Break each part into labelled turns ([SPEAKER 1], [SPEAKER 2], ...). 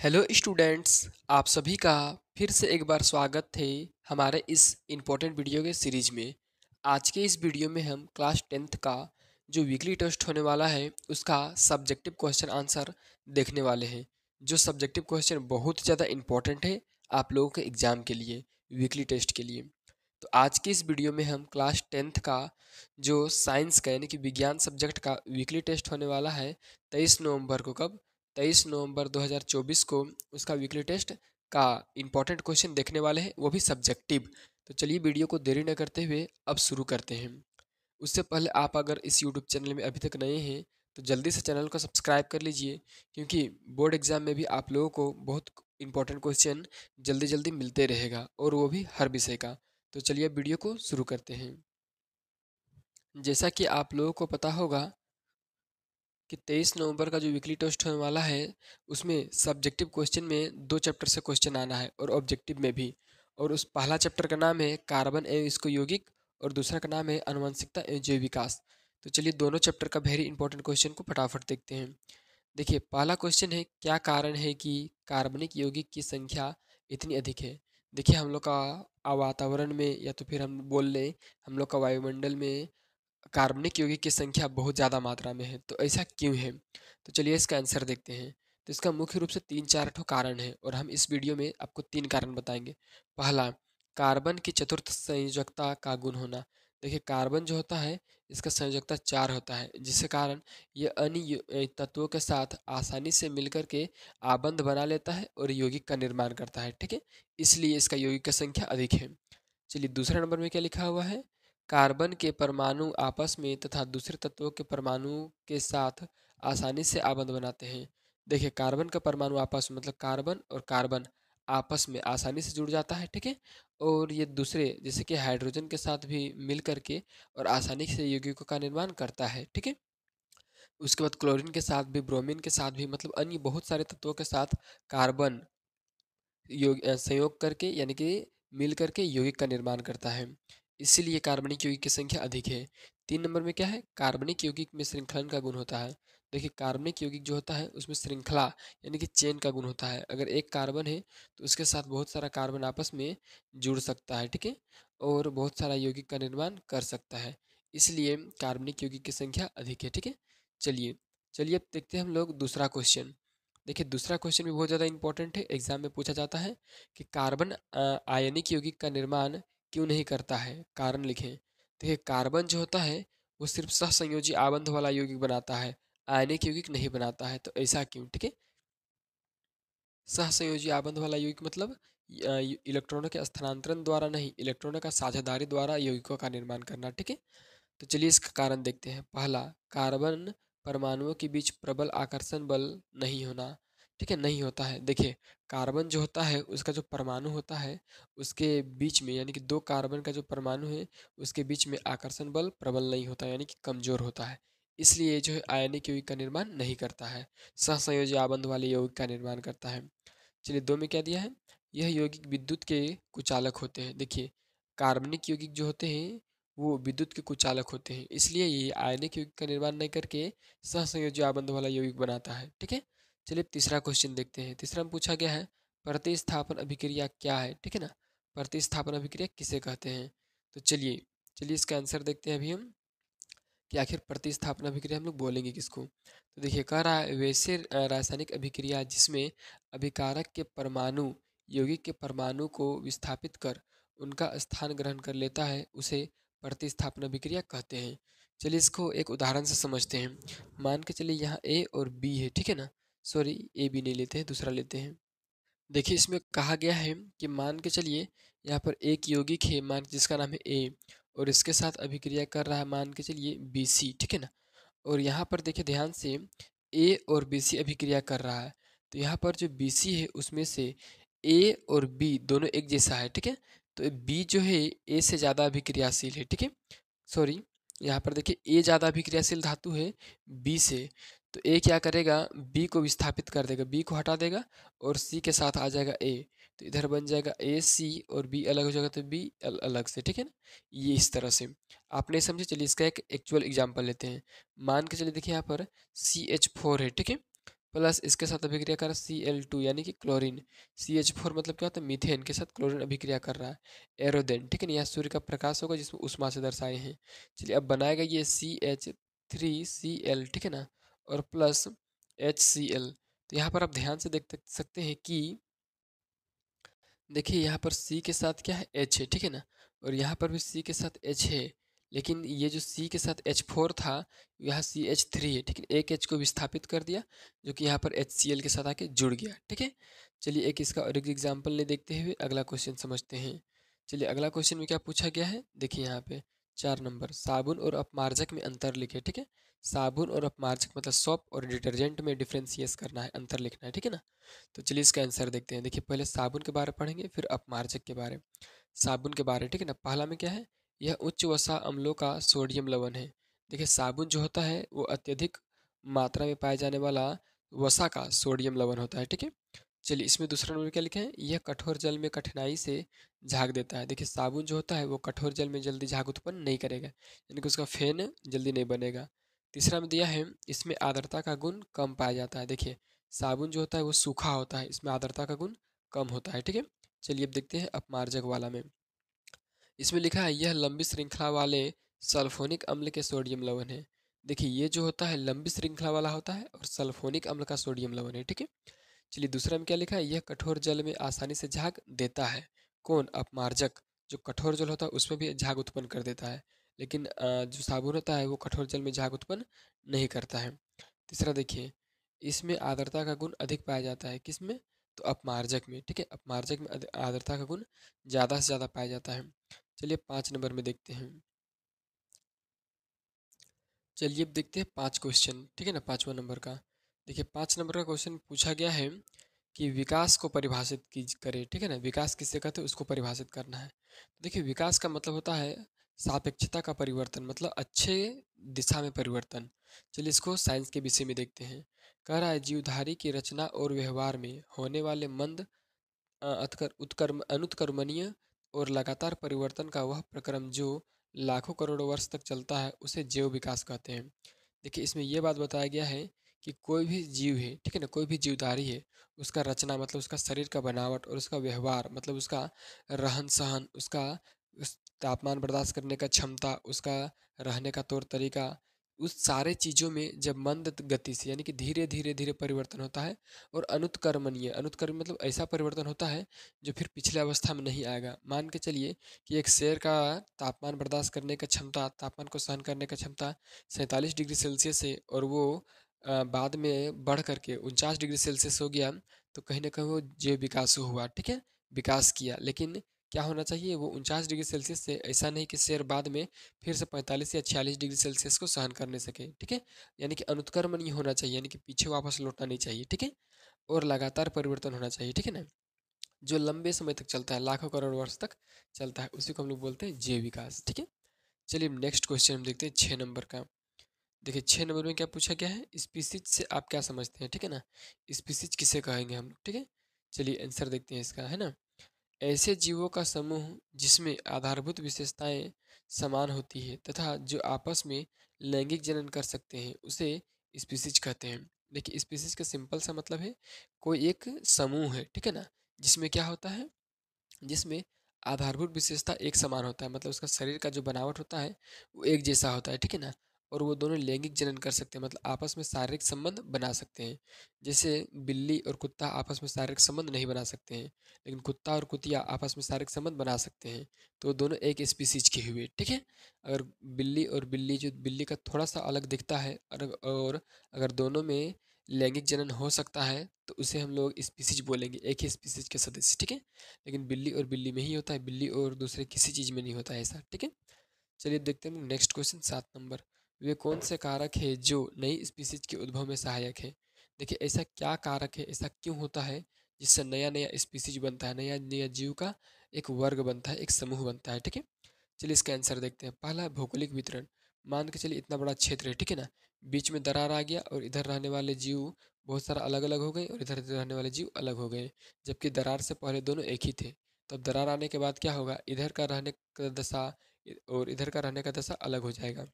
[SPEAKER 1] Hello students, आप सभी का फिर से एक बार स्वागत है हमारे इस इम्पोर्टेंट वीडियो के सीरीज में। आज के इस वीडियो में हम क्लास 10th का जो वीकली टेस्ट होने वाला है उसका सब्जेक्टिव क्वेश्चन आंसर देखने वाले हैं। जो सब्जेक्टिव क्वेश्चन बहुत ज़्यादा इम्पोर्टेंट है आप लोगों के एग्ज़ाम के लिए, वीकली टेस्ट के लिए। तो आज की इस वीडियो में हम क्लास 10th का जो साइंस का यानी कि विज्ञान सब्जेक्ट का वीकली टेस्ट होने वाला है 23 नवंबर को। कब? 23 नवंबर 2024 को उसका वीकली टेस्ट का इम्पोर्टेंट क्वेश्चन देखने वाले हैं, वो भी सब्जेक्टिव। तो चलिए वीडियो को देरी न करते हुए अब शुरू करते हैं। उससे पहले आप अगर इस यूट्यूब चैनल में अभी तक नए हैं तो जल्दी से चैनल को सब्सक्राइब कर लीजिए, क्योंकि बोर्ड एग्जाम में भी आप लोगों को बहुत इंपॉर्टेंट क्वेश्चन जल्दी जल्दी मिलते रहेगा, और वो भी हर विषय का। तो चलिए वीडियो को शुरू करते हैं। जैसा कि आप लोगों को पता होगा कि 23 नवंबर का जो वीकली टेस्ट होने वाला है उसमें सब्जेक्टिव क्वेश्चन में दो चैप्टर से क्वेश्चन आना है और ऑब्जेक्टिव में भी। और उस पहला चैप्टर का नाम है कार्बन एवं इसको यौगिक, और दूसरा का नाम है आनुवंशिकता एवं जैव विकास। तो चलिए दोनों चैप्टर का वेरी इंपॉर्टेंट क्वेश्चन को फटाफट देखते हैं। देखिए पहला क्वेश्चन है, क्या कारण है कि कार्बनिक यौगिक की संख्या इतनी अधिक है। देखिए हम लोग का वातावरण में, या तो फिर हम बोल लें हम लोग का वायुमंडल में कार्बनिक यौगिक की संख्या बहुत ज़्यादा मात्रा में है, तो ऐसा क्यों है। तो चलिए इसका आंसर देखते हैं। तो इसका मुख्य रूप से तीन चार ठो कारण है, और हम इस वीडियो में आपको तीन कारण बताएंगे। पहला, कार्बन की चतुर्थ संयोजकता का गुण होना। देखिए कार्बन जो होता है इसका संयोजकता 4 होता है, जिसके कारण ये अन्य तत्वों के साथ आसानी से मिलकर के आबंध बना लेता है और यौगिक का निर्माण करता है। ठीक है, इसलिए इसका यौगिक की संख्या अधिक है। चलिए दूसरे नंबर में क्या लिखा हुआ है, कार्बन के परमाणु आपस में तथा दूसरे तत्वों के परमाणु के साथ आसानी से आबंध बनाते हैं। देखिए कार्बन का परमाणु आपस में, मतलब कार्बन और कार्बन आपस में आसानी से जुड़ जाता है। ठीक है, और ये दूसरे जैसे कि हाइड्रोजन के साथ भी मिल करके और आसानी से यौगिकों का निर्माण करता है। ठीक है, उसके बाद क्लोरीन के साथ भी, ब्रोमीन के साथ भी, मतलब अन्य बहुत सारे तत्वों के साथ कार्बन संयोग करके यानी कि मिल करके यौगिक का निर्माण करता है। इसीलिए कार्बनिक यौगिक की संख्या अधिक है। 3 नंबर में क्या है, कार्बनिक यौगिक में श्रृंखलन का गुण होता है। देखिए कार्बनिक यौगिक जो होता है उसमें श्रृंखला यानी कि चेन का गुण होता है। अगर एक कार्बन है तो उसके साथ बहुत सारा कार्बन आपस में जुड़ सकता है। ठीक है, और बहुत सारा यौगिक का निर्माण कर सकता है, इसलिए कार्बनिक यौगिक की संख्या अधिक है। ठीक है, चलिए चलिए अब देखते हैं हम लोग दूसरा क्वेश्चन। देखिए दूसरा क्वेश्चन भी बहुत ज़्यादा इंपॉर्टेंट है, एग्जाम में पूछा जाता है कि कार्बन आयनिक यौगिक का निर्माण क्यों नहीं करता है, कारण लिखें। देखिए कार्बन जो होता है वो सिर्फ सहसंयोजी आबंध वाला यौगिक बनाता है, आयनिक यौगिक नहीं बनाता है। तो ऐसा क्यों। ठीक है, सहसंयोजी आबंध वाला यौगिक मतलब इलेक्ट्रॉनों के स्थानांतरण द्वारा नहीं, इलेक्ट्रॉनों का साझेदारी द्वारा यौगिकों का निर्माण करना। ठीक है, तो चलिए इसका कारण देखते हैं। पहला, कार्बन परमाणुओं के बीच प्रबल आकर्षण बल नहीं होना। ठीक है, नहीं होता है। देखिए कार्बन जो होता है उसका जो परमाणु होता है उसके बीच में, यानी कि दो कार्बन का जो परमाणु है उसके बीच में आकर्षण बल प्रबल नहीं होता, यानी कि कमजोर होता है। इसलिए जो है आयनिक यौगिक का निर्माण नहीं करता है, सहसंयोजी आबंध वाले यौगिक का निर्माण करता है। चलिए दो में क्या दिया है, यह यौगिक विद्युत के कुचालक होते हैं। देखिए कार्बनिक यौगिक जो होते हैं वो विद्युत के कुचालक होते हैं, इसलिए ये आयनिक यौगिक का निर्माण नहीं करके सहसंयोजी आबंध वाला यौगिक बनाता है। ठीक है, चलिए तीसरा क्वेश्चन देखते हैं। तीसरा में पूछा गया है प्रतिस्थापन अभिक्रिया क्या है। ठीक है ना, प्रतिस्थापन अभिक्रिया किसे कहते हैं। तो चलिए चलिए इसका आंसर देखते हैं अभी हम कि आखिर प्रतिस्थापन अभिक्रिया हम लोग बोलेंगे किसको। तो देखिए कह रहा है वैसे रासायनिक अभिक्रिया जिसमें अभिकारक के परमाणु यौगिक के परमाणु को विस्थापित कर उनका स्थान ग्रहण कर लेता है उसे प्रतिस्थापन अभिक्रिया कहते हैं। चलिए इसको एक उदाहरण से समझते हैं। मान के चलिए यहाँ ए और बी है। ठीक है ना, सॉरी ए बी नहीं लेते हैं, दूसरा लेते हैं। देखिए इसमें कहा गया है कि मान के चलिए यहाँ पर एक यौगिक है, मान जिसका नाम है ए, और इसके साथ अभिक्रिया कर रहा है मान के चलिए बी सी। ठीक है ना, और यहाँ पर देखिए ध्यान से ए और बी सी अभिक्रिया कर रहा है। तो यहाँ पर जो बी सी है उसमें से ए और बी दोनों एक जैसा है। ठीक है, तो बी जो है ए से ज़्यादा अभिक्रियाशील है। ठीक है, सॉरी यहाँ पर देखिए ए ज़्यादा अभिक्रियाशील धातु है बी से, तो ए क्या करेगा, बी को विस्थापित कर देगा, बी को हटा देगा और सी के साथ आ जाएगा ए। तो इधर बन जाएगा ए सी और बी अलग हो जाएगा, तो बी अलग से। ठीक है ना, ये इस तरह से आप नहीं समझे। चलिए इसका एक एक्चुअल एग्जांपल लेते हैं। मान के चलिए देखिए यहाँ पर CH4 है। ठीक है, प्लस इसके साथ अभिक्रिया कर Cl2 यानी कि क्लोरीन। CH4 मतलब क्या होता है, मीथेन के साथ क्लोरीन अभिक्रिया कर रहा है। एरोदेन, ठीक है ना, यह सूर्य का प्रकाश होगा जिसमें उष्मा से दर्शाए हैं। चलिए अब बनाएगा ये CH3Cl, ठीक है ना, और प्लस HCl। तो यहाँ पर आप ध्यान से देख सकते हैं कि देखिए यहाँ पर C के साथ क्या है, H है, ठीक है ना, और यहाँ पर भी C के साथ H है, लेकिन ये जो C के साथ H4 था, यहाँ CH3 है, ठीक है। एक H को विस्थापित कर दिया जो कि यहाँ पर HCl के साथ आके जुड़ गया, ठीक है। चलिए एक इसका और एक एग्जाम्पल ले देखते हुए अगला क्वेश्चन समझते हैं। चलिए अगला क्वेश्चन में क्या पूछा गया है, देखिए यहाँ पे 4 नंबर, साबुन और अपमार्जक में अंतर लिखे, ठीक है। साबुन और अपमार्जक मतलब सोप और डिटर्जेंट में डिफ्रेंशिएट करना है, अंतर लिखना है, ठीक है ना। तो चलिए इसका आंसर देखते हैं। देखिए पहले साबुन के बारे में पढ़ेंगे, फिर अपमार्जक के बारे में। साबुन के बारे, ठीक है ना, पहला में क्या है, यह उच्च वसा अम्लों का सोडियम लवण है। देखिए साबुन जो होता है वो अत्यधिक मात्रा में पाए जाने वाला वसा का सोडियम लवण होता है, ठीक है। चलिए इसमें दूसरा नंबर क्या लिखा है, यह कठोर जल में कठिनाई से झाग देता है। देखिए साबुन जो होता है वो कठोर जल में जल्दी झाग उत्पन्न नहीं करेगा, यानी कि उसका फेन जल्दी नहीं बनेगा। तीसरा में दिया है, इसमें आर्द्रता का गुण कम पाया जाता है। देखिए साबुन जो होता है वो सूखा होता है, इसमें आर्द्रता का गुण कम होता है, ठीक है। चलिए अब देखते हैं अपमार्जक वाला में। इसमें लिखा है यह लंबी श्रृंखला वाले सल्फोनिक अम्ल के सोडियम लवण है। देखिए ये जो होता है लंबी श्रृंखला वाला होता है और सल्फोनिक अम्ल का सोडियम लवण है, ठीक है। चलिए दूसरा में क्या लिखा है, यह कठोर जल में आसानी से झाग देता है। कौन, अपमार्जक। जो कठोर जल होता है उसमें भी झाग उत्पन्न कर देता है, लेकिन जो साबुन होता है वो कठोर जल में झाग उत्पन्न नहीं करता है। तीसरा देखिए, इसमें आर्द्रता का गुण अधिक पाया जाता है, किसमें, तो अपमार्जक में, ठीक है। अपमार्जक में आर्द्रता का गुण ज़्यादा से ज़्यादा पाया जाता है। चलिए 5 नंबर में देखते हैं। चलिए अब देखते हैं 5 क्वेश्चन, ठीक है ना, 5वां नंबर का। देखिए 5 नंबर का क्वेश्चन पूछा गया है कि विकास को परिभाषित की करे, ठीक है ना, विकास किससे कहते हैं उसको परिभाषित करना है। तो देखिए विकास का मतलब होता है सापेक्षता का परिवर्तन, मतलब अच्छे दिशा में परिवर्तन। चलिए इसको साइंस के विषय में देखते हैं। कह रहा है जीवधारी की रचना और व्यवहार में होने वाले मंद अनुत्कर्मणीय और लगातार परिवर्तन का वह प्रक्रम जो लाखों करोड़ों वर्ष तक चलता है उसे जैव विकास कहते हैं। देखिए इसमें यह बात बताया गया है कि कोई भी जीव है, ठीक है ना, कोई भी जीवधारी है, उसका रचना मतलब उसका शरीर का बनावट और उसका व्यवहार मतलब उसका रहन सहन, उसका उस तापमान बर्दाश्त करने का क्षमता, उसका रहने का तौर तरीका, उस सारे चीज़ों में जब मंद गति से यानी कि धीरे धीरे धीरे परिवर्तन होता है, और अनुत्कर्मणीय, अनुत्कर्म मतलब ऐसा परिवर्तन होता है जो फिर पिछले अवस्था में नहीं आएगा। मान के चलिए कि एक शेर का तापमान बर्दाश्त करने का क्षमता, तापमान को सहन करने का क्षमता 47 डिग्री सेल्सियस है, और वो बाद में बढ़ करके 49 डिग्री सेल्सियस हो गया, तो कहीं ना कहीं वो जैव विकास हुआ, ठीक है, विकास किया। लेकिन क्या होना चाहिए, वो 49 डिग्री सेल्सियस से ऐसा नहीं कि शेर बाद में फिर से 45 या 46 डिग्री सेल्सियस को सहन करने सके, ठीक है। यानी कि अनुत्क्रमण नहीं होना चाहिए, यानी कि पीछे वापस लौटना नहीं चाहिए, ठीक है। और लगातार परिवर्तन होना चाहिए, ठीक है ना, जो लंबे समय तक चलता है, लाखों करोड़ वर्ष तक चलता है, उसी को हम लोग बोलते हैं जैव विकास, ठीक है। चलिए नेक्स्ट क्वेश्चन हम देखते हैं 6 नंबर का। देखिए 6 नंबर में क्या पूछा गया है, स्पीसीज से आप क्या समझते हैं, ठीक है ना, स्पीसीज किसे कहेंगे हम लोग, ठीक है। चलिए आंसर देखते हैं इसका, है ना, ऐसे जीवों का समूह जिसमें आधारभूत विशेषताएं समान होती है तथा जो आपस में लैंगिक जनन कर सकते हैं उसे स्पीसीज कहते हैं। देखिए स्पीसीज का सिंपल सा मतलब है कोई एक समूह है, ठीक है ना, जिसमें क्या होता है, जिसमें आधारभूत विशेषता एक समान होता है, मतलब उसका शरीर का जो बनावट होता है वो एक जैसा होता है, ठीक है ना, और वो दोनों लैंगिक जनन कर सकते हैं, मतलब आपस में शारीरिक संबंध बना सकते हैं। जैसे बिल्ली और कुत्ता आपस में शारीरिक संबंध नहीं बना सकते हैं, लेकिन कुत्ता और कुतिया आपस में शारीरिक संबंध बना सकते हैं, तो दोनों एक स्पीसीज के हुए, ठीक है। अगर बिल्ली और बिल्ली, जो बिल्ली का थोड़ा सा अलग दिखता है, और अगर दोनों में लैंगिक जनन हो सकता है तो उसे हम लोग स्पीसीज बोलेंगे, एक ही स्पीसीज के सदस्य, ठीक है। लेकिन बिल्ली और बिल्ली में ही होता है, बिल्ली और दूसरे किसी चीज़ में नहीं होता है ऐसा, ठीक है। चलिए देखते हैं नेक्स्ट क्वेश्चन 7 नंबर, वे कौन से कारक है जो नई स्पीसीज के उद्भव में सहायक है। देखिए ऐसा क्या कारक है, ऐसा क्यों होता है जिससे नया नया स्पीसीज बनता है, नया नया जीव का एक वर्ग बनता है, एक समूह बनता है, ठीक है। चलिए इसका आंसर देखते हैं। पहला है भौगोलिक वितरण। मान के चलिए इतना बड़ा क्षेत्र है, ठीक है ना, बीच में दरार आ गया और इधर रहने वाले जीव बहुत सारा अलग अलग हो गए और इधर रहने वाले जीव अलग हो गए, जबकि दरार से पहले दोनों एक ही थे। तो अब दरार आने के बाद क्या होगा, इधर का रहने का दशा और इधर का रहने का दशा अलग हो जाएगा।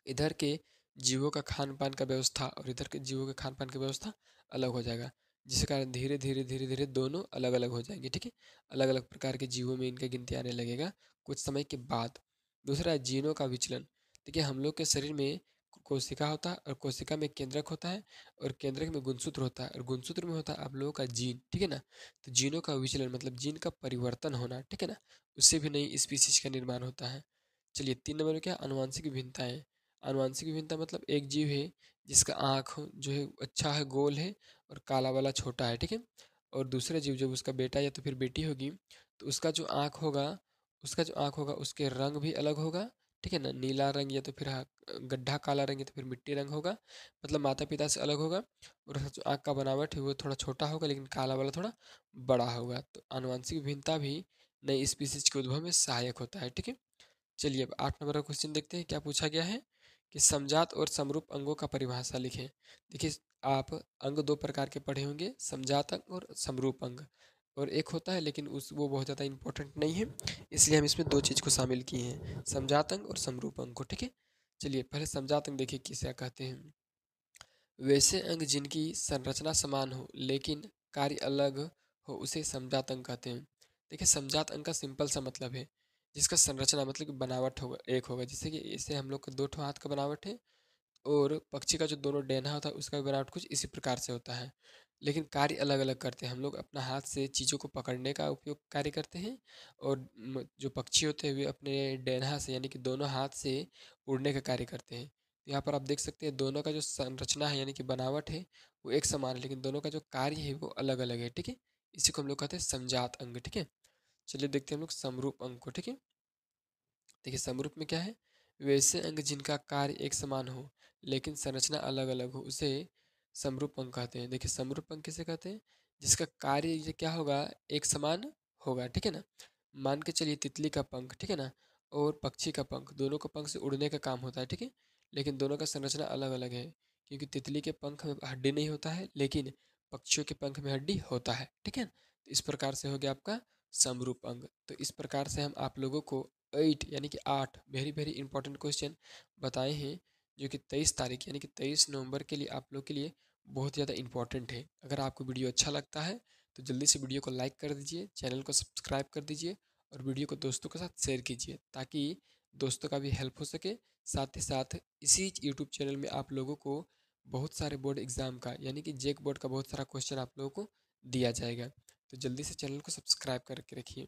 [SPEAKER 1] इधर के जीवों का खान पान का व्यवस्था और इधर के जीवों के खान पान की व्यवस्था अलग हो जाएगा, जिसके कारण धीरे धीरे धीरे धीरे दोनों अलग अलग हो जाएंगे। ठीक है, अलग अलग प्रकार के जीवों में इनका गिनती आने लगेगा कुछ समय के बाद। दूसरा है जीनों का विचलन। देखिए हम लोग के शरीर में कोशिका होता है और कोशिका में केंद्रक होता है और केंद्रक में गुणसूत्र होता है और गुणसूत्र में होता है आप लोगों का जीन। ठीक है ना, तो जीनों का विचलन मतलब जीन का परिवर्तन होना। ठीक है ना, उससे भी नई स्पीसीज का निर्माण होता है। चलिए 3 नंबर में क्या, आनुवांशिक विभिन्नताएं। आनुवांशिक विभिन्नता मतलब एक जीव है जिसका आँख जो है अच्छा है, गोल है और काला वाला छोटा है। ठीक है, और दूसरा जीव जब उसका बेटा या तो फिर बेटी होगी तो उसका जो आँख होगा उसके रंग भी अलग होगा। ठीक है ना, नीला रंग या तो फिर गड्ढा काला रंग या तो फिर मिट्टी रंग होगा, मतलब माता पिता से अलग होगा। और उसका जो आँख का बनावट है वो थोड़ा छोटा होगा लेकिन काला वाला थोड़ा बड़ा होगा। तो आनुवांशिक विभिन्नता भी नई स्पीसीज के उद्भव में सहायक होता है। ठीक है, चलिए अब 8 नंबर का क्वेश्चन देखते हैं क्या पूछा गया है कि समजात और समरूप अंगों का परिभाषा लिखें। देखिए आप अंग दो प्रकार के पढ़े होंगे, समजात अंग और समरूप अंग, और एक होता है लेकिन उस वो बहुत ज़्यादा इंपॉर्टेंट नहीं है, इसलिए हम इसमें दो चीज़ को शामिल किए हैं, समजात अंग और समरूप अंग को। ठीक है, चलिए पहले समजात अंग देखिए किसे कहते हैं। वैसे अंग जिनकी संरचना समान हो लेकिन कार्य अलग हो उसे समजात अंग कहते हैं। देखिए समजात अंग का सिंपल सा मतलब है जिसका संरचना मतलब कि बनावट होगा एक होगा, जैसे कि इसे हम लोग का दो ठो हाथ का बनावट है और पक्षी का जो दोनों डेना होता है उसका भी बनावट कुछ इसी प्रकार से होता है, लेकिन कार्य अलग अलग करते हैं। हम लोग अपना हाथ से चीज़ों को पकड़ने का उपयोग कार्य करते हैं और जो पक्षी होते हैं वे अपने डेना से यानी कि दोनों हाथ से उड़ने का कार्य करते हैं। तो यहाँ पर आप देख सकते हैं दोनों का जो संरचना है यानी कि बनावट है वो एक समान है लेकिन दोनों का जो कार्य है वो अलग अलग है। ठीक है, इसी को हम लोग कहते हैं समजात अंग। ठीक है, चलिए देखते हैं हम लोग समरूप अंग को। ठीक है, देखिए समरूप में क्या है, वैसे अंग जिनका कार्य एक समान हो लेकिन संरचना अलग अलग हो उसे समरूप अंग कहते हैं। देखिए समरूप अंग किसे कहते हैं, जिसका कार्य ये क्या होगा, एक समान होगा। ठीक है ना, मान के चलिए तितली का पंख, ठीक है ना, और पक्षी का पंख, दोनों का पंख से उड़ने का काम होता है। ठीक है, लेकिन दोनों का संरचना अलग अलग है, क्योंकि तितली के पंख में हड्डी नहीं होता है लेकिन पक्षियों के पंख में हड्डी होता है। ठीक है, तो इस प्रकार से हो गया आपका समरूप अंग। तो इस प्रकार से हम आप लोगों को 8 यानी कि 8 वेरी वेरी इंपॉर्टेंट क्वेश्चन बताए हैं जो कि 23 तारीख यानी कि 23 नवंबर के लिए आप लोग के लिए बहुत ज़्यादा इंपॉर्टेंट है। अगर आपको वीडियो अच्छा लगता है तो जल्दी से वीडियो को लाइक कर दीजिए, चैनल को सब्सक्राइब कर दीजिए और वीडियो को दोस्तों के साथ शेयर कीजिए ताकि दोस्तों का भी हेल्प हो सके। साथ ही साथ इसी यूट्यूब चैनल में आप लोगों को बहुत सारे बोर्ड एग्जाम का यानी कि जेक बोर्ड का बहुत सारा क्वेश्चन आप लोगों को दिया जाएगा। तो जल्दी से चैनल को सब्सक्राइब करके रखिए।